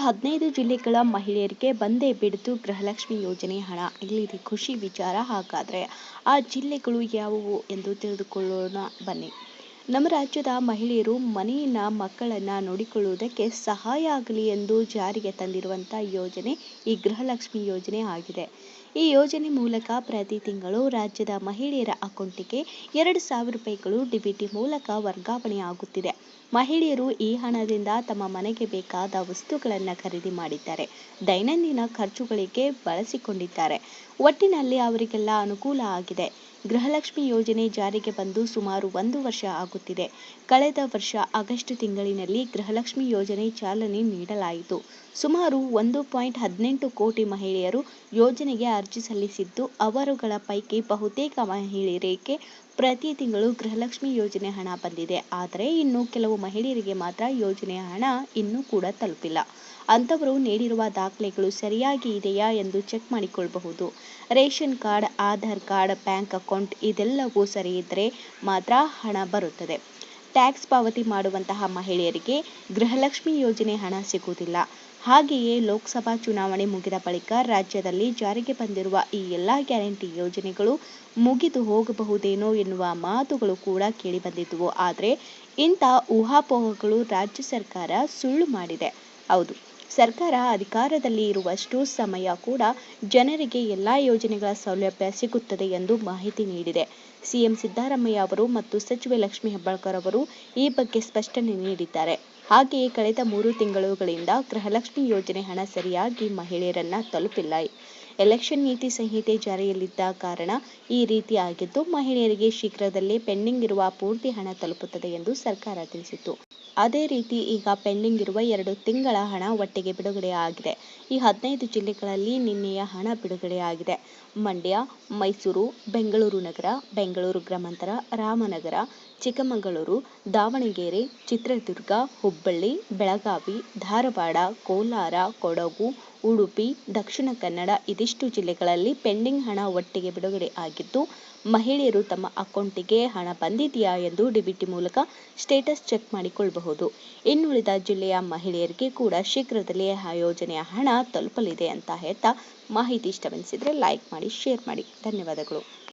15 ಜಿಲ್ಲೆಗಳ ಮಹಿಳೆಯರಿಗೆ ಬಂದೇ ಬಿಡ್ತು ಗೃಹಲಕ್ಷ್ಮಿ ಯೋಜನೆ ಹಣ. ಇಲ್ಲಿದೆ ಖುಷಿ ವಿಚಾರ. ಹಾಗಾದ್ರೆ ಆ ಜಿಲ್ಲೆಗಳು ಯಾವುವು ಎಂದು ತಿಳಿದುಕೊಳ್ಳೋಣ ಬನ್ನಿ. ನಮ್ಮ ರಾಜ್ಯದ ಮಹಿಳೆಯರು ಮನೆಯನ್ನ ಮಕ್ಕಳನ್ನ ನೋಡಿಕೊಳ್ಳುವುದಕ್ಕೆ ಸಹಾಯ ಆಗಲಿ ಎಂದು ಜಾರಿಗೆ ತಂದಿರುವಂತಹ ಯೋಜನೆ ಈ ಗೃಹಲಕ್ಷ್ಮಿ ಯೋಜನೆ ಆಗಿದೆ. ಈ ಯೋಜನೆ ಮೂಲಕ ಪ್ರತಿ ತಿಂಗಳು ರಾಜ್ಯದ ಮಹಿಳೆಯರ ಅಕೌಂಟಿಗೆ 2,000 ರೂಪಾಯಿಗಳು ಡಿಬಿಟಿ ಮೂಲಕ ವರ್ಗಾವಣೆ ಆಗುತ್ತಿದೆ. ಮಹಿಳೆಯರು ಈ ಹಣದಿಂದ ತಮ್ಮ ಮನೆಗೆ ಬೇಕಾದ ವಸ್ತುಗಳನ್ನು ಖರೀದಿ ಮಾಡಿದ್ದಾರೆ, ದೈನಂದಿನ ಖರ್ಚುಗಳಿಗೆ ಬಳಸಿಕೊಂಡಿದ್ದಾರೆ. ಒಟ್ಟಿನಲ್ಲಿ ಅವರಿಗೆಲ್ಲ ಅನುಕೂಲ ಆಗಿದೆ. ಗೃಹಲಕ್ಷ್ಮಿ ಯೋಜನೆ ಜಾರಿಗೆ ಬಂದು ಸುಮಾರು 1 ವರ್ಷ ಆಗುತ್ತಿದೆ. ಕಳೆದ ವರ್ಷ ಆಗಸ್ಟ್ ತಿಂಗಳಿನಲ್ಲಿ ಗೃಹಲಕ್ಷ್ಮಿ ಯೋಜನೆ ಚಾಲನೆ ನೀಡಲಾಯಿತು. ಸುಮಾರು 1.18 ಕೋಟಿ ಮಹಿಳೆಯರು ಯೋಜನೆಗೆ ಅರ್ಜಿ ಸಲ್ಲಿಸಿದ್ದು, ಅವರುಗಳ ಪೈಕಿ ಬಹುತೇಕ ಮಹಿಳೆಯರಿಗೆ ಪ್ರತಿ ತಿಂಗಳು ಗೃಹಲಕ್ಷ್ಮಿ ಯೋಜನೆ ಹಣ ಬಂದಿದೆ. ಆದರೆ ಇನ್ನು ಕೆಲವು ಮಹಿಳೆಯರಿಗೆ ಮಾತ್ರ ಯೋಜನೆಯ ಹಣ ಇನ್ನೂ ಕೂಡ ತಲುಪಿಲ್ಲ. ಅಂಥವರು ನೀಡಿರುವ ದಾಖಲೆಗಳು ಸರಿಯಾಗಿ ಇದೆಯಾ ಎಂದು ಚೆಕ್ ಮಾಡಿಕೊಳ್ಳಬಹುದು. Ration card, Aadhaar card, bank account ಇದೆಲ್ಲವೂ ಸರಿ ಇದ್ದರೆ ಮಾತ್ರ ಹಣ ಬರುತ್ತದೆ. ಟ್ಯಾಕ್ಸ್ ಪಾವತಿ ಮಾಡುವಂತಹ ಮಹಿಳೆಯರಿಗೆ ಗೃಹಲಕ್ಷ್ಮಿ ಯೋಜನೆ ಹಣ ಸಿಗುವುದಿಲ್ಲ. ಹಾಗೆಯೇ ಲೋಕಸಭಾ ಚುನಾವಣೆ ಮುಗಿದ ಬಳಿಕ ರಾಜ್ಯದಲ್ಲಿ ಜಾರಿಗೆ ಬಂದಿರುವ ಈ ಎಲ್ಲ ಗ್ಯಾರಂಟಿ ಯೋಜನೆಗಳು ಮುಗಿದು ಹೋಗಬಹುದೇನೋ ಎನ್ನುವ ಮಾತುಗಳು ಕೂಡ ಕೇಳಿಬಂದಿದ್ದವು. ಆದರೆ ಇಂಥ ಊಹಾಪೋಹಗಳು ರಾಜ್ಯ ಸರ್ಕಾರ ಸುಳ್ಳು ಮಾಡಿದೆ. ಹೌದು, ಸರ್ಕಾರ ಅಧಿಕಾರದಲ್ಲಿ ಇರುವಷ್ಟು ಸಮಯ ಕೂಡ ಜನರಿಗೆ ಎಲ್ಲ ಯೋಜನೆಗಳ ಸೌಲಭ್ಯ ಸಿಗುತ್ತದೆ ಎಂದು ಮಾಹಿತಿ ನೀಡಿದೆ. ಸಿಎಂ ಸಿದ್ದರಾಮಯ್ಯ ಅವರು ಮತ್ತು ಸಚಿವೆ ಲಕ್ಷ್ಮೀ ಹೆಬ್ಬಾಳ್ಕರ್ ಅವರು ಈ ಬಗ್ಗೆ ಸ್ಪಷ್ಟನೆ ನೀಡಿದ್ದಾರೆ. ಹಾಗೆಯೇ ಕಳೆದ 3 ತಿಂಗಳುಗಳಿಂದ ಗೃಹಲಕ್ಷ್ಮಿ ಯೋಜನೆ ಹಣ ಸರಿಯಾಗಿ ಮಹಿಳೆಯರನ್ನ ತಲುಪಿಲ್ಲ. ಎಲೆಕ್ಷನ್ ನೀತಿ ಸಂಹಿತೆ ಜಾರಿಯಲ್ಲಿದ್ದ ಕಾರಣ ಈ ರೀತಿ ಆಗಿದ್ದು, ಮಹಿಳೆಯರಿಗೆ ಶೀಘ್ರದಲ್ಲೇ ಪೆಂಡಿಂಗ್ ಇರುವ ಪೂರ್ತಿ ಹಣ ತಲುಪುತ್ತದೆ ಎಂದು ಸರ್ಕಾರ ತಿಳಿಸಿತ್ತು. ಅದೇ ರೀತಿ ಈಗ ಪೆಂಡಿಂಗ್ ಇರುವ 2 ತಿಂಗಳ ಹಣ ಒಟ್ಟಿಗೆ ಬಿಡುಗಡೆ ಆಗಿದೆ. ಈ 15 ಜಿಲ್ಲೆಗಳಲ್ಲಿ ನಿನ್ನೆಯ ಹಣ ಬಿಡುಗಡೆಯಾಗಿದೆ. ಮಂಡ್ಯ, ಮೈಸೂರು, ಬೆಂಗಳೂರು ನಗರ, ಬೆಂಗಳೂರು ಗ್ರಾಮಾಂತರ, ರಾಮನಗರ, ಚಿಕ್ಕಮಗಳೂರು, ದಾವಣಗೆರೆ, ಚಿತ್ರದುರ್ಗ, ಹುಬ್ಬಳ್ಳಿ, ಬೆಳಗಾವಿ, ಧಾರವಾಡ, ಕೋಲಾರ, ಕೊಡಗು, ಉಡುಪಿ, ದಕ್ಷಿಣ ಕನ್ನಡ ಇದಿಷ್ಟು ಜಿಲ್ಲೆಗಳಲ್ಲಿ ಪೆಂಡಿಂಗ್ ಹಣ ಒಟ್ಟಿಗೆ ಬಿಡುಗಡೆ ಆಗಿದ್ದು, ಮಹಿಳೆಯರು ತಮ್ಮ ಅಕೌಂಟಿಗೆ ಹಣ ಬಂದಿದೆಯಾ ಎಂದು ಡಿಬಿಟಿ ಮೂಲಕ ಸ್ಟೇಟಸ್ ಚೆಕ್ ಮಾಡಿಕೊಳ್ಳಬಹುದು. ಇನ್ನುಳಿದ ಜಿಲ್ಲೆಯ ಮಹಿಳೆಯರಿಗೆ ಕೂಡ ಶೀಘ್ರದಲ್ಲೇ ಯೋಜನೆಯ ಹಣ ತಲುಪಲಿದೆ ಅಂತ ಹೇಳ್ತಾ ಮಾಹಿತಿ ಇಷ್ಟವೆನಿಸಿದರೆ ಲೈಕ್ ಮಾಡಿ, ಶೇರ್ ಮಾಡಿ. ಧನ್ಯವಾದಗಳು.